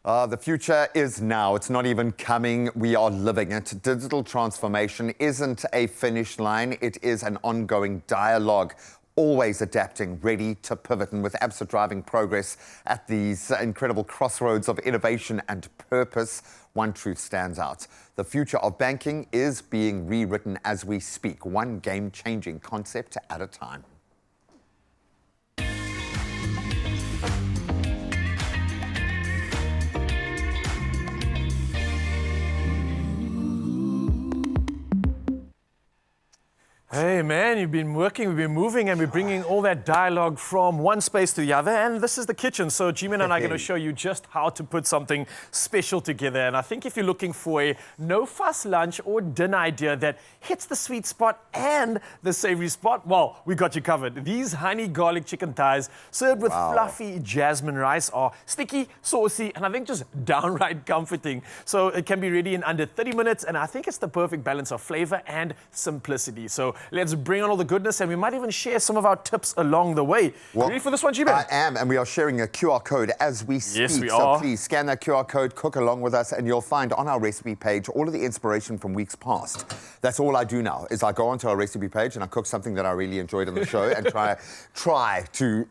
The future is now. It's not even coming. We are living it. Digital transformation isn't a finish line. It is an ongoing dialogue, always adapting, ready to pivot. And with Absa driving progress at these incredible crossroads of innovation and purpose, one truth stands out. The future of banking is being rewritten as we speak, one game-changing concept at a time. Hey man, you've been working, we've been moving, and we're bringing all that dialogue from one space to the other, and this is the kitchen. So Jasmine and I are going to show you just how to put something special together. And I think if you're looking for a no-fuss lunch or dinner idea that hits the sweet spot and the savory spot, well, we got you covered. These honey garlic chicken thighs served with fluffy jasmine rice are sticky, saucy, and I think just downright comforting. So it can be ready in under 30 minutes, and I think it's the perfect balance of flavor and simplicity. So let's bring on all the goodness, and we might even share some of our tips along the way. Well, ready for this one, Jasmine? I am, and we are sharing a QR code as we speak. Yes, we are. So please scan that QR code, cook along with us, and you'll find on our recipe page all of the inspiration from weeks past. That's all I do now, is I go onto our recipe page and I cook something that I really enjoyed on the show and try to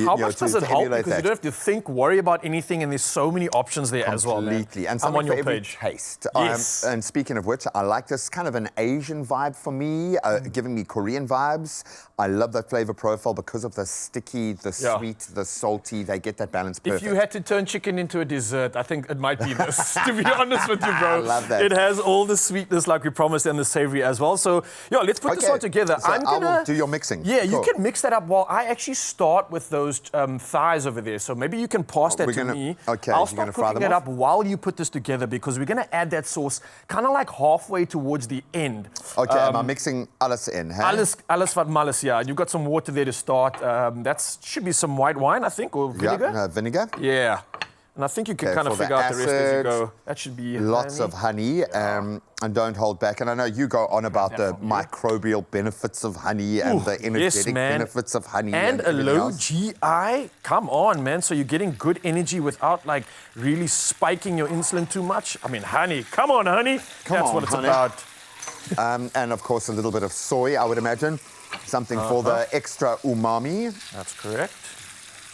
How much does it help? Because you don't have to think, worry about anything, and there's so many options there as well. Completely. And I'm on your every page. Taste. Yes. And speaking of which, I like this kind of an Asian vibe for me, giving me Korean vibes. I love that flavor profile because of the sticky, the sweet, the salty. They get that balance perfect. If you had to turn chicken into a dessert, I think it might be this, to be honest with you, bro. I love that. It has all the sweetness like we promised and the savory as well. So, let's put this one together. So I will do your mixing. Yeah, cool. You can mix that up while I actually start with those thighs over there. So maybe you can pass that to me. Okay, I'll start cooking it up while you put this together, because we're going to add that sauce kind of like halfway towards the end. Okay, am I mixing alles in? Hey? Alles wat alles, yeah. You've got some water there to start. That should be some white wine, I think, or vinegar. Yeah, vinegar. Yeah. And I think you can kind of figure out the rest as you go. That should be lots of honey, and don't hold back. And I know you go on about the microbial benefits of honey and the energetic benefits of honey. And a low GI. Come on, man. So you're getting good energy without like really spiking your insulin too much. I mean, honey. Come on, honey. That's what it's about. And of course, a little bit of soy, I would imagine. Something for the extra umami. That's correct.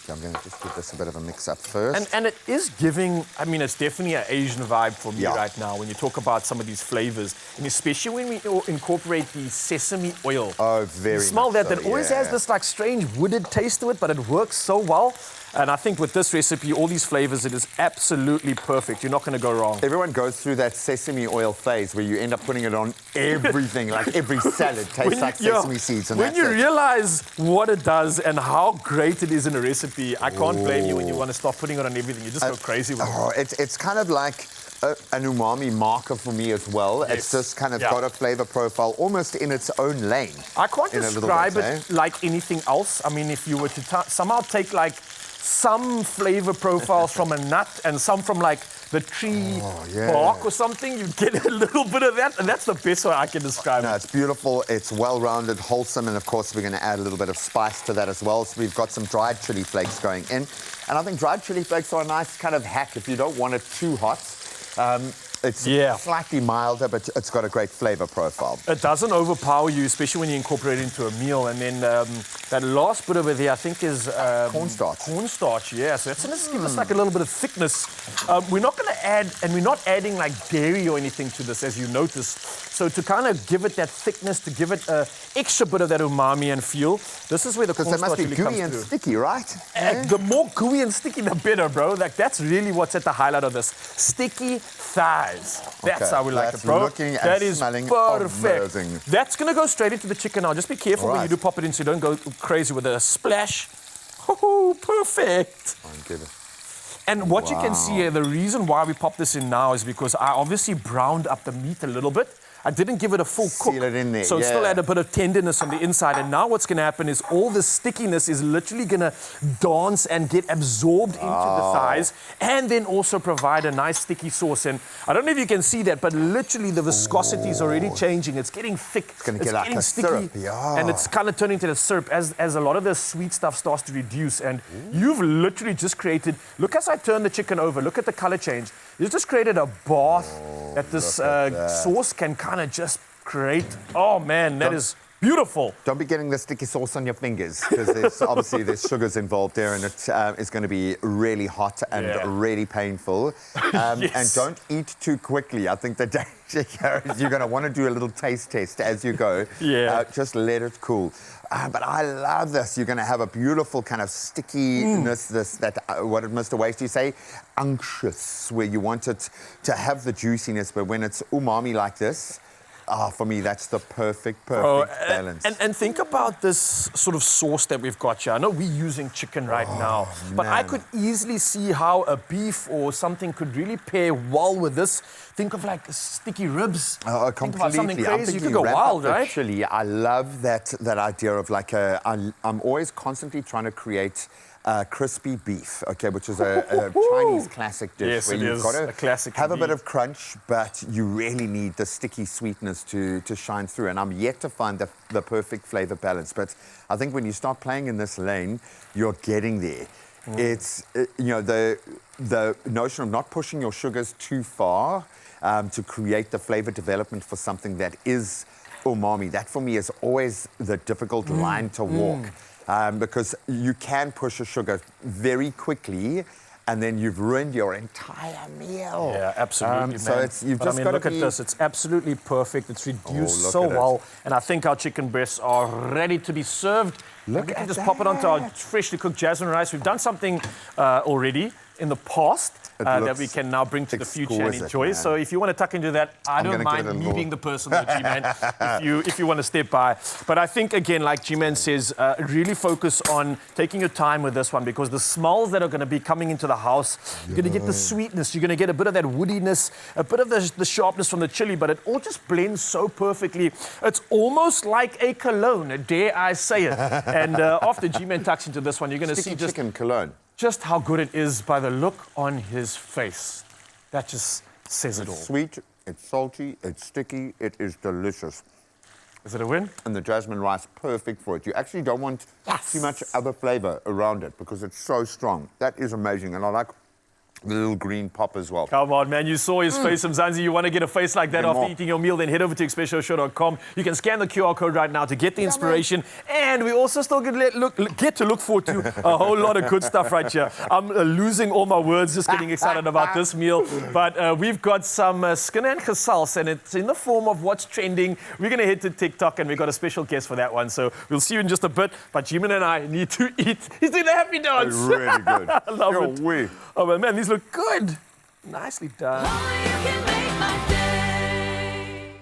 Okay, I'm going to just give this a bit of a mix up first. And it is giving, I mean, it's definitely an Asian vibe for me right now when you talk about some of these flavors. And especially when we incorporate the sesame oil. Oh, very You smell that. So, that always has this like strange wooded taste to it, but it works so well. And I think with this recipe, all these flavors, it is absolutely perfect. You're not going to go wrong. Everyone goes through that sesame oil phase where you end up putting it on everything, like every salad tastes like sesame seeds. And when you realize what it does and how great it is in a recipe, I can't blame you when you want to start putting it on everything. You just go crazy with it. It's kind of like an umami marker for me as well. Yes. It's just kind of got a flavor profile almost in its own lane. I can't describe it like anything else. I mean, if you were to somehow take like some flavor profiles from a nut and some from like the tree bark or something, you get a little bit of that, and that's the best way I can describe it. No, it's beautiful, it's well-rounded, wholesome, and of course we're going to add a little bit of spice to that as well. So we've got some dried chili flakes going in, and I think dried chili flakes are a nice kind of hack if you don't want it too hot. It's slightly milder, but it's got a great flavor profile. It doesn't overpower you, especially when you incorporate it into a meal. And then that last bit over there, I think, is cornstarch. Cornstarch, yeah. So that's going to give us like a little bit of thickness. We're not going to add, and we're not adding like dairy or anything to this, as you notice. So to kind of give it that thickness, to give it an extra bit of that umami and feel, this is where the cornstarch really comes through. Because they must be gooey and sticky, right? The more gooey and sticky, the better, bro. Like that's really what's at the highlight of this. Sticky thighs. That's how we like it, bro. That is perfect. Amazing. That's going to go straight into the chicken now. Just be careful when you do pop it in so you don't go crazy with a splash. Oh, perfect. And what you can see here, the reason why we pop this in now is because I obviously browned up the meat a little bit. I didn't give it a full cook. Seal it in there, So it still yeah. had a bit of tenderness on the inside. And now what's going to happen is all the stickiness is literally going to dance and get absorbed into the thighs, and then also provide a nice sticky sauce. And I don't know if you can see that, but literally the viscosity is already changing. It's getting thick. It's gonna get like getting a sticky. syrup, yeah. And it's kind of turning into the syrup as a lot of the sweet stuff starts to reduce. And you've literally just created, look as I turn the chicken over, look at the color change. You've just created a bath that this sauce can kind of just create. Oh man, that is beautiful. Don't be getting the sticky sauce on your fingers, because obviously there's sugars involved there, and it is going to be really hot and really painful. Yes. And don't eat too quickly. I think the danger here is you're going to want to do a little taste test as you go. Yeah. Just let it cool. But I love this. You're going to have a beautiful kind of stickiness, what did Mr. Wasty say? Unctuous, where you want it to have the juiciness, but when it's umami like this, for me, that's the perfect balance. And think about this sort of sauce that we've got here. I know we're using chicken right now, but I could easily see how a beef or something could really pair well with this. Think of like sticky ribs. Completely. Think about something crazy. You could go wrap wild, up the right? chili. I love that idea of like I'm always constantly trying to create crispy beef, okay, which is a Chinese classic dish. Yes, where it you've is got a to classic have a bit indeed. of crunch, but you really need the sticky sweetness to shine through. And I'm yet to find the perfect flavor balance. But I think when you start playing in this lane, you're getting there. It's the notion of not pushing your sugars too far to create the flavor development for something that is umami. That for me is always the difficult line to walk. Because you can push a sugar very quickly, and then you've ruined your entire meal. Yeah, absolutely, So man. you've But just I mean, got look to at this. It's absolutely perfect. It's reduced so look at it. well. And I think our chicken breasts are ready to be served. Look we can at just pop it onto our that. freshly cooked jasmine rice. We've done something already in the past that looks we can now bring to the future and exquisite, enjoy. man. So if you want to tuck into that, I don't gonna give mind it a me little- being the person there, G-Man, if you want to step by. But I think, again, like G-Man says, really focus on taking your time with this one, because the smells that are going to be coming into the house, you're going to get the sweetness, you're going to get a bit of that woodiness, a bit of the sharpness from the chili, but it all just blends so perfectly. It's almost like a cologne, dare I say it. And after G-Man tucks into this one, you're going to see Sticky chicken cologne. just how good it is by the look on his face. That just says it all. Sweet, it's salty, it's sticky, it is delicious. Is it a win? And the jasmine rice, perfect for it. You actually don't want too much other flavor around it because it's so strong. That is amazing. And I like the little green pop as well. Come on, man. You saw his face, Mzansi. You want to get a face like that Get after more. eating your meal, then head over to expressoshow.com. You can scan the QR code right now to get the inspiration. And we also still get to look forward to a whole lot of good stuff right here. I'm losing all my words just getting excited about this meal. But we've got some skin and gesals, and it's in the form of what's trending. We're going to head to TikTok, and we've got a special guest for that one. So we'll see you in just a bit. But Jimin and I need to eat. He's doing the happy dance. Really good. I love it. Wee. Oh, but man, these look good. Nicely done. Only you can make my day.